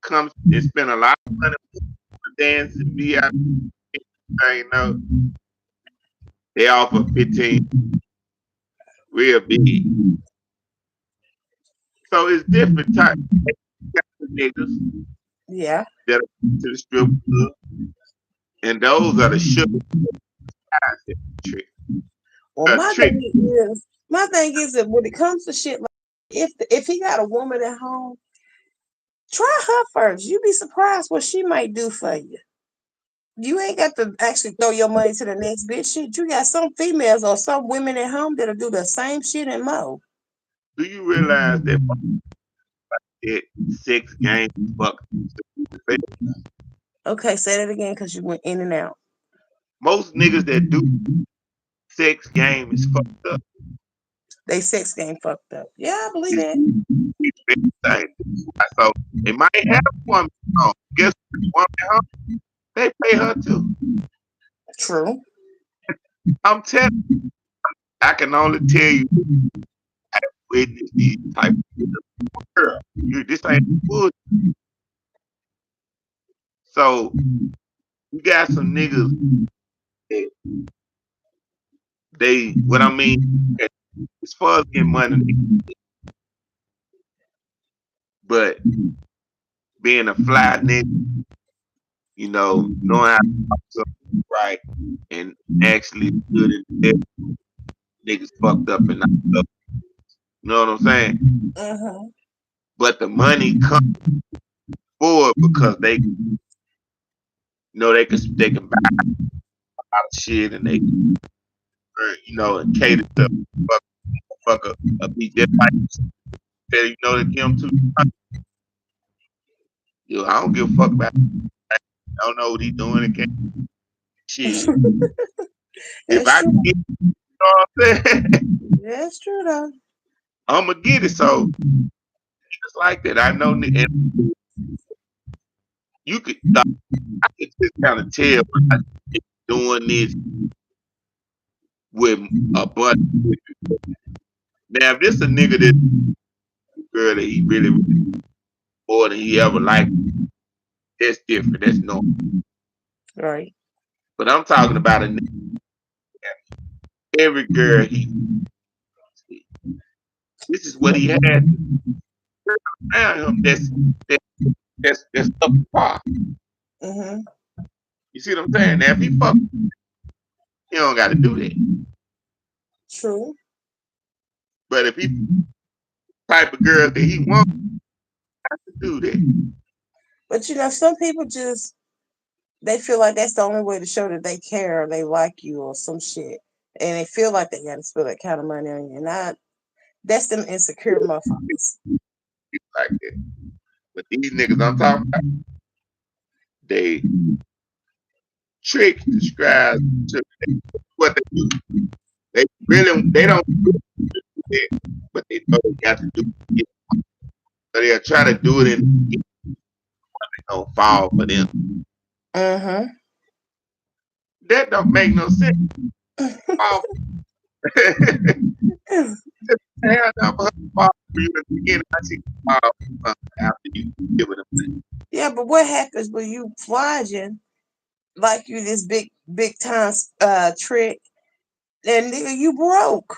Speaker 1: comes and spend a lot of money for dancing VIP. You know, they offer 15 real big. So it's different types of niggas
Speaker 2: Yeah.
Speaker 1: that are to the strip club, and those are the sugar guys that trick.
Speaker 2: Well,
Speaker 1: A trick.
Speaker 2: my thing is that when it comes to shit like if he got a woman at home, try her first. You'd be surprised what she might do for you. You ain't got to actually throw your money to the next bitch. Shit, you got some females or some women at home that'll do the same shit and more.
Speaker 1: Do you realize that sex game fuck?
Speaker 2: Okay, say that again because you went in and out.
Speaker 1: Most niggas that do sex game is fucked up.
Speaker 2: They sex game fucked up. Yeah, I believe
Speaker 1: It's,
Speaker 2: that.
Speaker 1: it's thing. So it might have a woman home. Guess what? The woman at home, they pay her too.
Speaker 2: True.
Speaker 1: I'm telling you, I can only tell you witness these type of girl. You this ain't bullshit. So you got some niggas that they what I mean as far as getting money, but being a fly nigga, knowing how to talk something right and actually good in the niggas fucked up and not up. You know what I'm saying?
Speaker 2: Mm-hmm.
Speaker 1: But the money comes forward because they know they can buy a lot of shit and they and cater to fuck a be just like they give them to I don't give a fuck about it. I don't know what he doing again. Shit. If
Speaker 2: That's
Speaker 1: I
Speaker 2: true.
Speaker 1: get it, you know what I'm saying?
Speaker 2: That's true though.
Speaker 1: I'ma get it. So it's like that. I know and you could I could just kind of tell when I doing this with a bunch. Now if this a nigga that girl that he really, really more than he ever liked, that's different. That's normal.
Speaker 2: Right.
Speaker 1: But I'm talking about a nigga, every girl he this is what he had around him that that's up to par.
Speaker 2: Mm-hmm.
Speaker 1: You see what I'm saying? Now if he fuck, he don't gotta do that.
Speaker 2: True.
Speaker 1: But if he type of girl that he wants to do that.
Speaker 2: But some people just they feel like that's the only way to show that they care or they like you or some shit. And they feel like they gotta spend that kind of money on you. And that's them insecure motherfuckers.
Speaker 1: Like that. But these niggas I'm talking about, they trick describe to what they do. They don't do it, but they know they got to do it. So they'll try to do it and it don't fall for them.
Speaker 2: Mm-hmm.
Speaker 1: That don't make no sense. Fall hell no for her to fall for you in the beginning. I see fall after you give it a money.
Speaker 2: Yeah, but what happens when you flogging like you this big time trick? And nigga, you broke.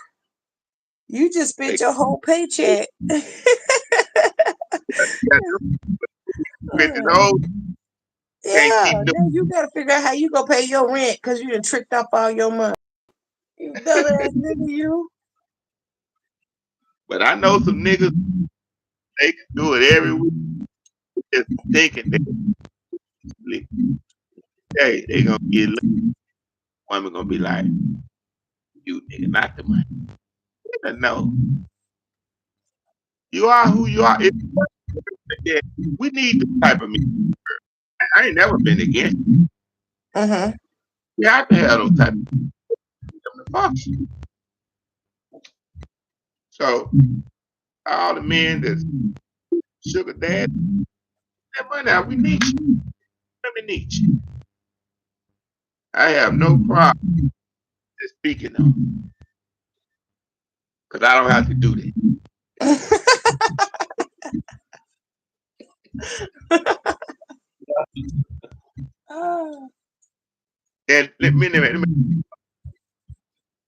Speaker 2: You just
Speaker 1: They
Speaker 2: spent your whole paycheck.
Speaker 1: got them bitches old, can't
Speaker 2: Yeah,
Speaker 1: keep them.
Speaker 2: now you gotta figure out how you gonna pay your rent because you done tricked off all your money. You dumbass nigga, you.
Speaker 1: But I know some niggas, they can do it every week, just thinking that, hey, they gonna get laid. Woman gonna be like, you nigga, not the money. No, you are who you are. Yeah, we need this type of music. I ain't never been against it.
Speaker 2: Mm-hmm.
Speaker 1: You have to have those type of them to function. So all the men that's sugar dad, that money out, we need you. We need you. I have no problem just speaking on, because I don't have to do that.
Speaker 2: Oh,
Speaker 1: And let me,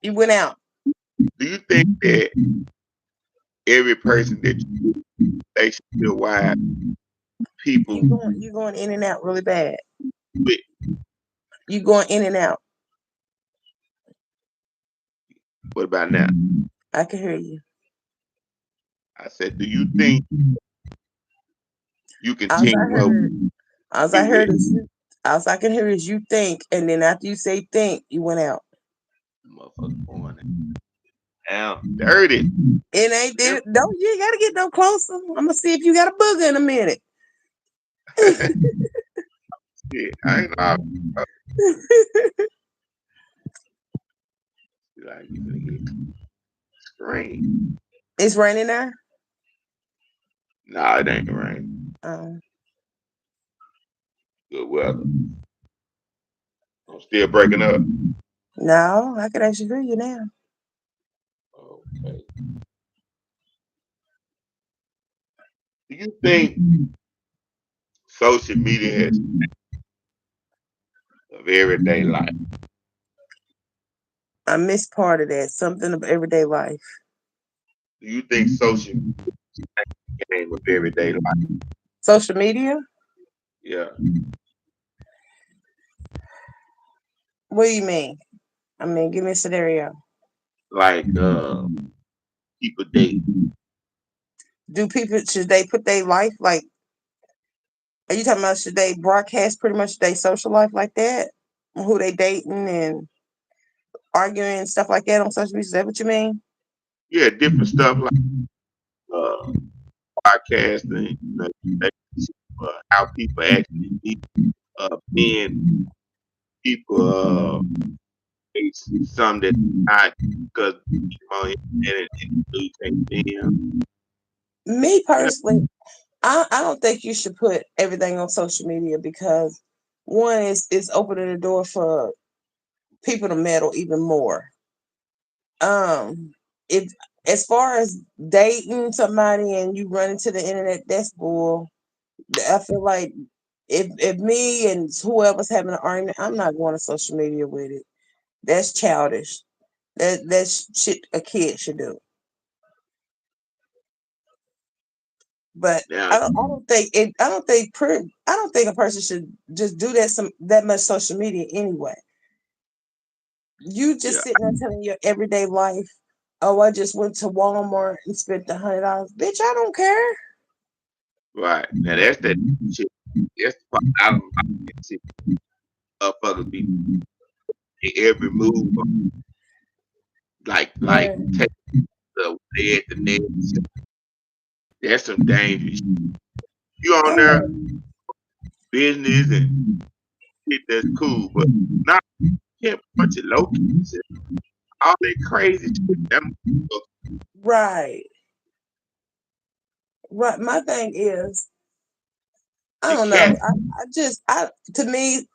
Speaker 2: you went out.
Speaker 1: do you think that every person that they should feel wise, people
Speaker 2: You going in and out really bad.
Speaker 1: with,
Speaker 2: You going in and out.
Speaker 1: what about now?
Speaker 2: I can hear you.
Speaker 1: I said, do you think you can
Speaker 2: All I
Speaker 1: team up
Speaker 2: heard, all I
Speaker 1: with
Speaker 2: heard is you. All I can hear is you think, and then after you say think, you went out.
Speaker 1: motherfucker going down dirty?
Speaker 2: It ain't
Speaker 1: Them
Speaker 2: there. Don't you ain't gotta get no closer. I'm gonna see if you got a booger in a minute.
Speaker 1: shit, I ain't know. Like you gonna get screamed.
Speaker 2: It's raining there.
Speaker 1: Nah, it ain't rain.
Speaker 2: Um,
Speaker 1: Good weather. I'm still breaking up.
Speaker 2: no, I can actually hear you now.
Speaker 1: Okay. Do you think social media has of everyday life?
Speaker 2: I missed part of that. Something of everyday life.
Speaker 1: Do you think social media came of everyday life?
Speaker 2: Social media.
Speaker 1: Yeah.
Speaker 2: What do you mean? I mean, give me a scenario.
Speaker 1: Like people date.
Speaker 2: Do people should they put their life like? Are you talking about should they broadcast pretty much their social life like that? Who they dating and arguing and stuff like that on social media? Is that what you mean?
Speaker 1: Yeah, different stuff like uh podcasting, how people actually meet, being people it's some that not because people on the internet and you take them.
Speaker 2: Me
Speaker 1: You know,
Speaker 2: personally, I don't think you should put everything on social media because one is it's opening the door for people to meddle even more. If as far as dating somebody and you run into the internet, that's bull. I feel like if me and whoever's having an argument, I'm not going to social media with it. That's childish. That's shit a kid should do. But
Speaker 1: now,
Speaker 2: I don't think it. I don't think I don't think a person should just do that much social media anyway. You just
Speaker 1: yeah,
Speaker 2: sitting there telling your everyday life. Oh, I just went to Walmart and spent $100. Bitch, I don't care.
Speaker 1: right. Now that's that shit. That's the part I don't like that shit. Motherfuckers be making every move like
Speaker 2: Man,
Speaker 1: take the way at the net. That's some dangerous shit. You on there business and shit that's cool, but not can't bunch of low kids and all that crazy shit. That
Speaker 2: right, right. My thing is, I
Speaker 1: the
Speaker 2: don't know.
Speaker 1: cat.
Speaker 2: I to me,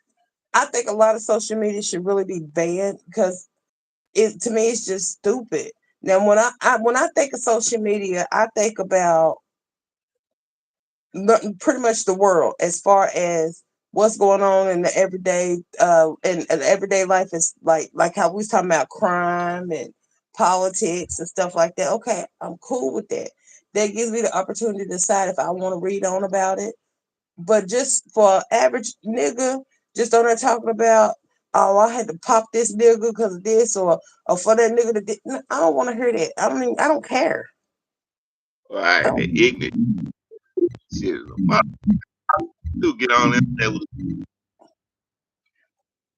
Speaker 2: I think a lot of social media should really be banned because it to me it's just stupid. Now when I think of social media, I think about pretty much the world as far as what's going on in the everyday in everyday life is like how we was talking about crime and politics and stuff like that. Okay, I'm cool with that. That gives me the opportunity to decide if I want to read on about it. But just for average nigga, just on there talking about, oh, I had to pop this nigga because of this, or for that nigga to I don't want to hear that. I don't care.
Speaker 1: All
Speaker 2: I
Speaker 1: right, the
Speaker 2: don't-
Speaker 1: ignorant shit is a mother. To get on there with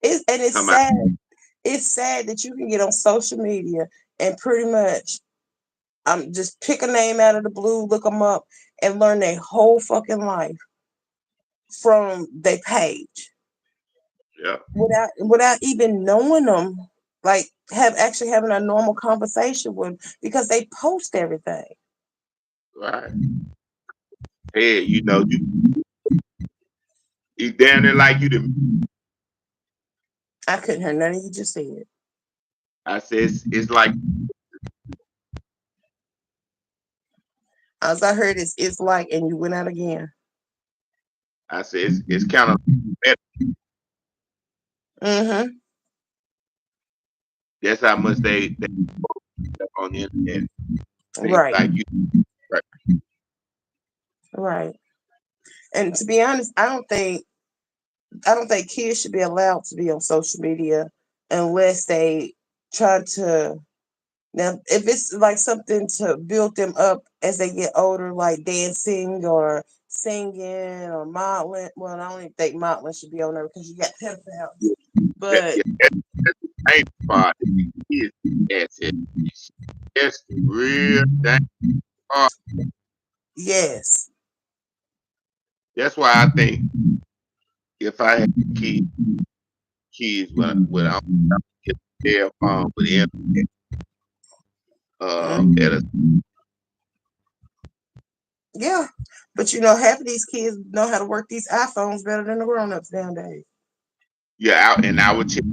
Speaker 2: it's
Speaker 1: come out.
Speaker 2: sad. It's sad that you can get on social media and pretty much just pick a name out of the blue, look them up, and learn their whole fucking life from their page
Speaker 1: Yeah,
Speaker 2: without even knowing them. Like have actually having a normal conversation with them because they post everything.
Speaker 1: right. Hey, you down there like you the.
Speaker 2: I couldn't hear none of you just said.
Speaker 1: I said it's like
Speaker 2: As I heard it's like, and you went out again.
Speaker 1: I said it's kind of better.
Speaker 2: Mm-hmm.
Speaker 1: That's how much they stuff on the internet. They
Speaker 2: Right.
Speaker 1: like you. Right.
Speaker 2: Right. And to be honest, I don't think kids should be allowed to be on social media unless they try to. Now, if it's like something to build them up as they get older, like dancing or singing or modeling, well, I don't even think modeling should be on there because you got pedophiles. But
Speaker 1: Yeah, that's the main part. Is that's it. That's the real thing. Part.
Speaker 2: yes,
Speaker 1: That's why I think if I had kids with I get their phone with the at a
Speaker 2: mhm, yeah. But half of these kids know how to work these iPhones better than the grown-ups nowadays.
Speaker 1: you're out and I would check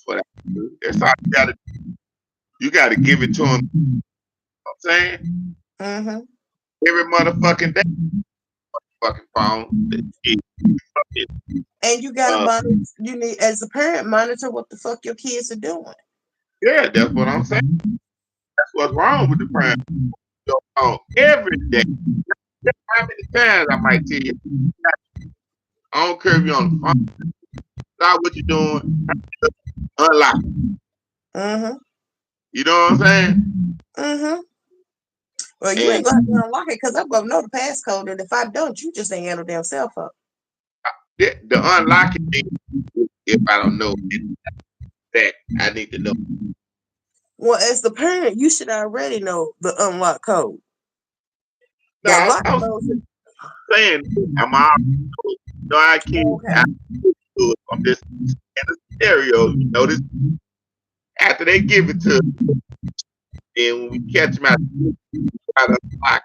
Speaker 1: for that. That's all you gotta give it to them. You know what I'm saying
Speaker 2: Hmm.
Speaker 1: every motherfucking day, fucking phone. The kid, fucking,
Speaker 2: And you gotta
Speaker 1: uh,
Speaker 2: monitor. You need, as a parent, monitor what the fuck your kids are doing.
Speaker 1: yeah, that's what I'm saying. That's what's wrong with the parents. Your phone every day. How many times I might tell you, I don't care if you're on the phone, stop what you're doing, unlock it.
Speaker 2: Hmm.
Speaker 1: You know what I'm saying?
Speaker 2: Hmm. Well, you ain't
Speaker 1: And
Speaker 2: gonna have to unlock it because I'm gonna know the passcode, and if I don't, you just ain't got no damn cell phone.
Speaker 1: the unlocking thing, if I don't know that, I need to know.
Speaker 2: Well, as the parent, you should already know the unlock code.
Speaker 1: No,
Speaker 2: The unlock
Speaker 1: I'm
Speaker 2: code.
Speaker 1: saying, I'm already know I can't. I
Speaker 2: Okay.
Speaker 1: do it. I'm just in a scenario. This after they give it to us, then when we catch them out, try to unlock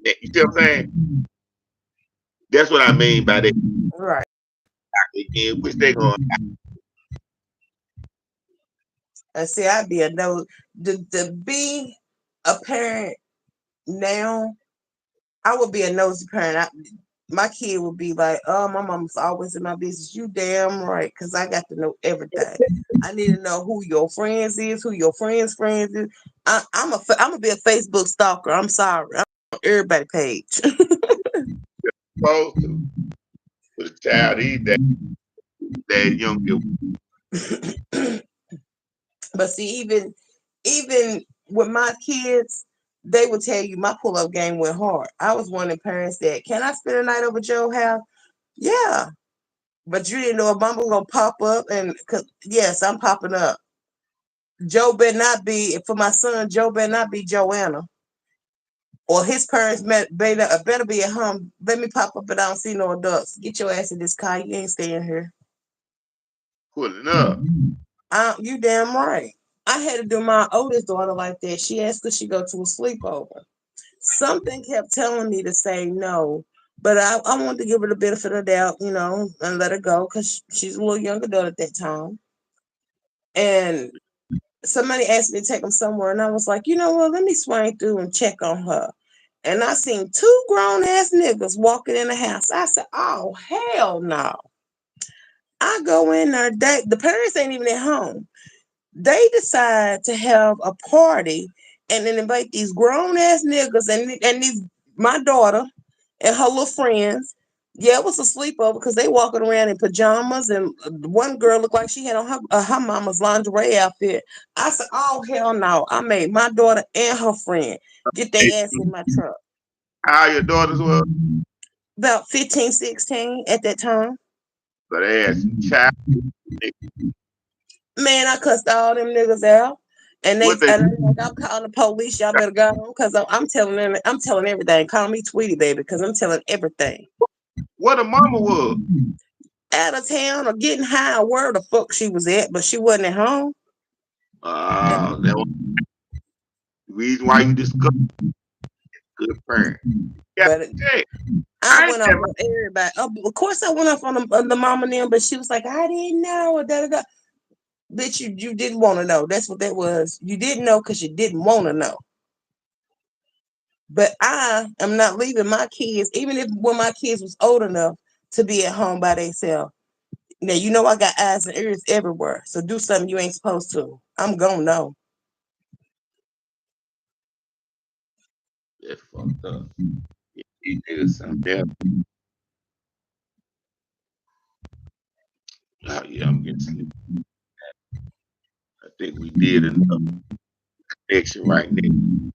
Speaker 1: it. You see what I'm saying? That's what I mean by that.
Speaker 2: Right.
Speaker 1: Again, which they going.
Speaker 2: And see, I'd be a no. To be a parent now, I would be a nosy parent. My kid would be like, "Oh, my mama's always in my business." You damn right, because I got to know everything. I need to know who your friends is, who your friends is. I'm gonna be a Facebook stalker. I'm sorry. I'm on everybody page.
Speaker 1: Supposed to. With a child these days, you don't get.
Speaker 2: But see, even with my kids, they would tell you my pull up game went hard. I was one of the parents that can I spend a night over Joe's house? Yeah, but you didn't know if mama was gonna pop up, and cause yes, I'm popping up. Joe better not be for my son. Joe better not be Joanna or his parents better be at home. Let me pop up, but I don't see no adults. Get your ass in this car. You ain't staying here.
Speaker 1: Pulling up.
Speaker 2: You damn right. I had to do my oldest daughter like that. She asked could she go to a sleepover. Something kept telling me to say no, but I wanted to give her the benefit of the doubt, and let her go because she's a little young adult at that time. And somebody asked me to take them somewhere, and I was like, let me swing through and check on her. and I seen two grown ass niggas walking in the house. I said, "Oh hell no!" I go in there. The parents ain't even at home. They decide to have a party and then invite these grown ass niggas and these my daughter and her little friends. Yeah, it was a sleepover because they walking around in pajamas and one girl looked like she had on her mama's lingerie outfit. I said, "Oh hell no!" I made my daughter and her friend get
Speaker 1: Hey,
Speaker 2: their ass in my truck.
Speaker 1: how your daughters were?
Speaker 2: About 15, 16 at that time.
Speaker 1: So they had some child.
Speaker 2: Man, I cussed all them niggas out. And
Speaker 1: What they?
Speaker 2: I'm like, I'm calling the police. Y'all better go home because I'm telling them, I'm telling everything. Call me Tweety baby because I'm telling everything.
Speaker 1: What a mama was?
Speaker 2: Out of town or getting high, or where the fuck she was at, but she wasn't at home.
Speaker 1: That was the reason why you discuss good parent. Yeah,
Speaker 2: But
Speaker 1: hey,
Speaker 2: I
Speaker 1: I ain't
Speaker 2: went off
Speaker 1: never.
Speaker 2: on everybody. Of course, I went off on the mama and them, but she was like, I didn't know. Da, da, da. Bitch, you didn't want to know. That's what that was. You didn't know because you didn't want to know. But I am not leaving my kids, even if when my kids was old enough to be at home by themselves. Now you know I got eyes and ears everywhere. So do something you ain't supposed to. I'm gonna know.
Speaker 1: That's fucked up. Yeah, these niggas something else. Oh yeah, I'm getting sleep. I think we did enough connection right now.